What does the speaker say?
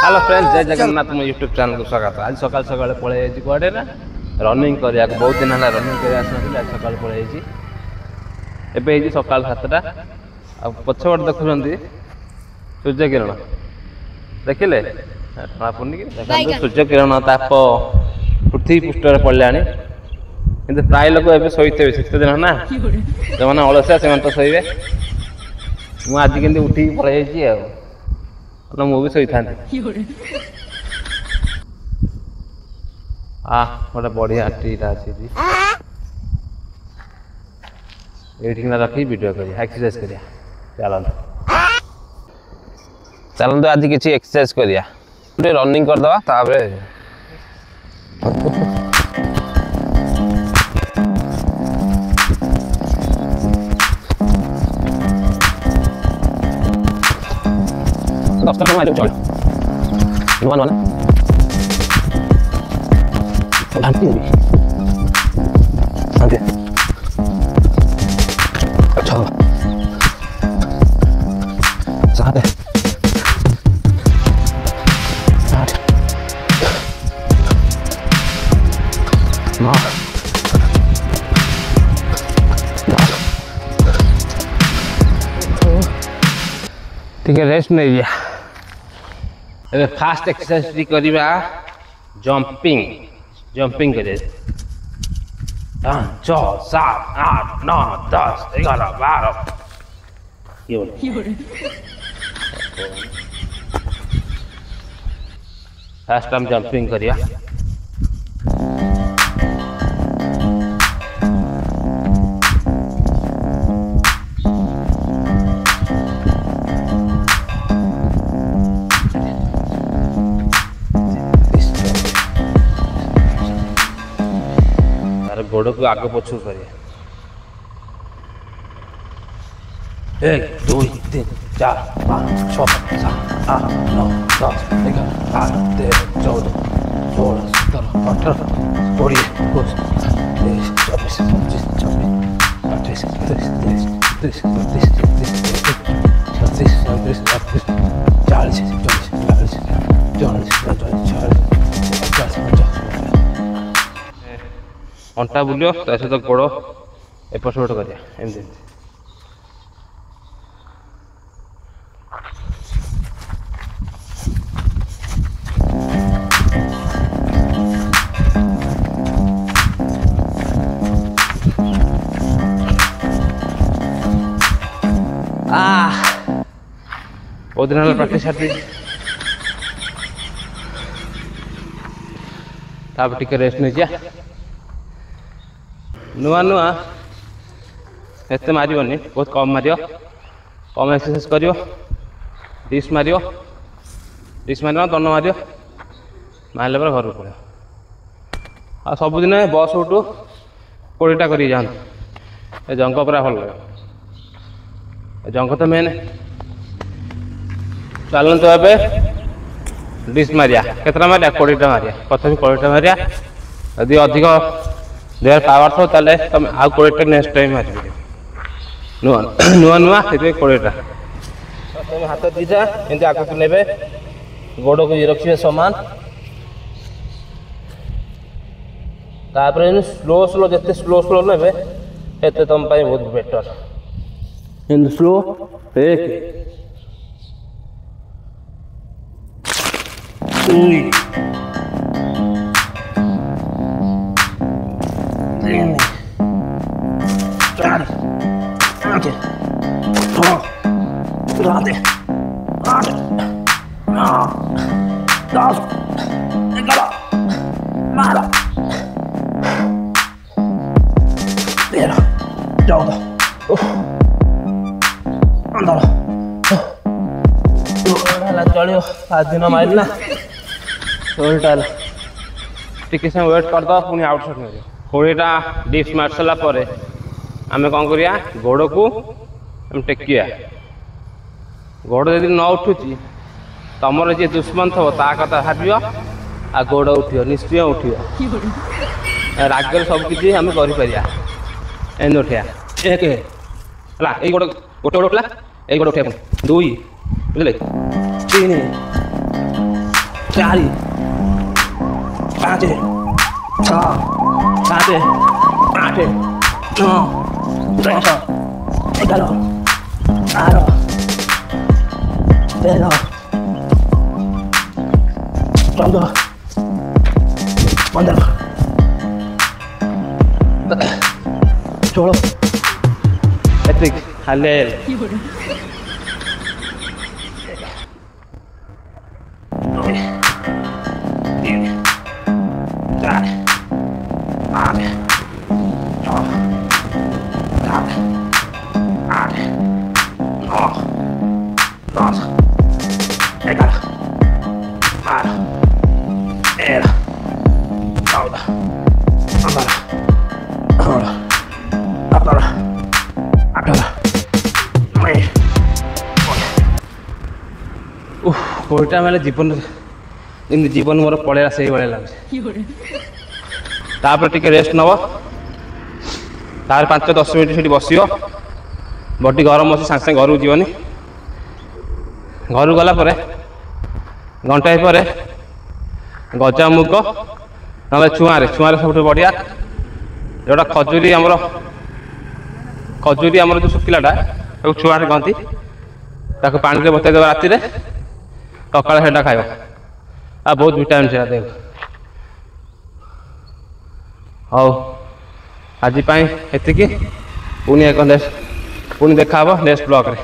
Hello friends, जय जगन्नाथ मो YouTube channel को स्वागत। आज सकाल सकाल पड़े कड़े ना रनिंग करिया बहुत दिन है रनिंग कर आज सकाल पड़े एवं सकाल 7टा पछपट देखुं सूर्य किरण देखिले सूर्य किरण ताप पृथ्वी पृष्ठ पड़ा कि प्राय लोक ए शोथे शीत दिन ना जो मैंने अलसिया से तो शोबे मुझे कमी उठिक पलि मुझे शोई था गोटे बढ़िया ट्रीटा अच्छी ये रखी वीडियो करिया एक्सरसाइज करिया चलते आज किसी एक्सरसाइज करिया running करदवा ताबरे Stop main coba. Mana? Nanti. Nanti. Coba. Saat deh. Saat. Nah. ठीक है, रेस्ट नहीं लिया। फास्ट एक्सरसाइज करिबा जंपिंग करे 5 6 7 8 9 10 11 12 ये फास्ट टाइम जंपिंग करिया गोड़ को आगे पछू करिए 1 2 3 4 5 6 7 8 9 10 11 12 13 14 16 17 18 20 21 22 23 24 25 26 अंटा बुलियो सहित गोड़ एपट सेपट करिया एमती बहुत दिन प्रैक्टिस छाड़ी रेस्ट नहीं जा नुआ नुआ एत मारनी बहुत कम मार कम एक्सरसाइज कर डिस्क मार दंड मार मारे पर घर पड़े आ सबुदिन बस उठू 20टा कर जंग पूरा भल लगे जंग तो मेन चलते ए डिस्क मारिया केतना मारिया 20टा मारिया प्रथम 20टा मारिया यदि अधिक देर पावर थो ताले तुम आउ 20टा नेक्स्ट टाइम मार नुआ नुआ नुआ से 20टा तुम हाथ दीटा एमती आगे को नेबे गोड़ को रखिए समान तापर स्लो स्लो जिते स्लो स्लो नेबे एते तुम पाई बहुत बेटर इन स्लो एक चलो 5 दिन मारना उल्टा टिके समय वेट करद पुणी आउटसाइड मार 20टा डिप्स मार सारा आम कौन करिया गोड़ को टेकिया गोड़ यदि न उठुची तुमर जी दुश्मन थो ता कथा भाव आ गोड़ उठियो निश्चय उठियो रागर सब किसी आम कर उठिया एक है गोड़ गोटे गोड़ उठला ये गोड़ उठा 2 बुझे 3 4 5 6 7 8 9 10 11 12 13 14 15 16 ଏତିକି ଖାଲି କୋଡ଼ିଟା ମାନେ ଜୀବନ ଯେମିତି ଜୀବନ ମୋର ପଳେଇଲା ସେଇଭଳିଆ ଲାଗୁଛି। ତାପରେ ଟିକେ ରେଷ୍ଟ ନେବ, ତାପରେ 5-10 ମିନିଟ୍ ସେଠି ବସିବ। ବଡି ଗରମ ଅଛି, ସାଙ୍ଗେ ସାଙ୍ଗେ ଘରକୁ ଯିବନି। ଘରକୁ ଗଲା ପରେ ଘଣ୍ଟାଏ ପରେ ଗଜାମୁଗ ନହେଲେ ଛୁଆଁରେ ସବୁଠୁ ବଢ଼ିଆ ଯେଉଁଟା ଖଜୁରୀ ଆମର ଯେଉଁ ଶୁଖିଲାଟା ତାକୁ ଛୁଆଁରେ କହନ୍ତି, ତାକୁ ପାଣିରେ ବତେଇ ଦେବ ରାତିରେ, ସକାଳେ ସେଇଟା ଖାଇବ। ଆଉ ବହୁତ ଭିଟାମିନ୍ ସେଇଟା ଦେବ। ହଉ ଆଜି ପାଇଁ ଏତିକି, ପୁଣି ଦେଖା ହେବ ନେକ୍ସଟ ବ୍ଲଗ୍ରେ।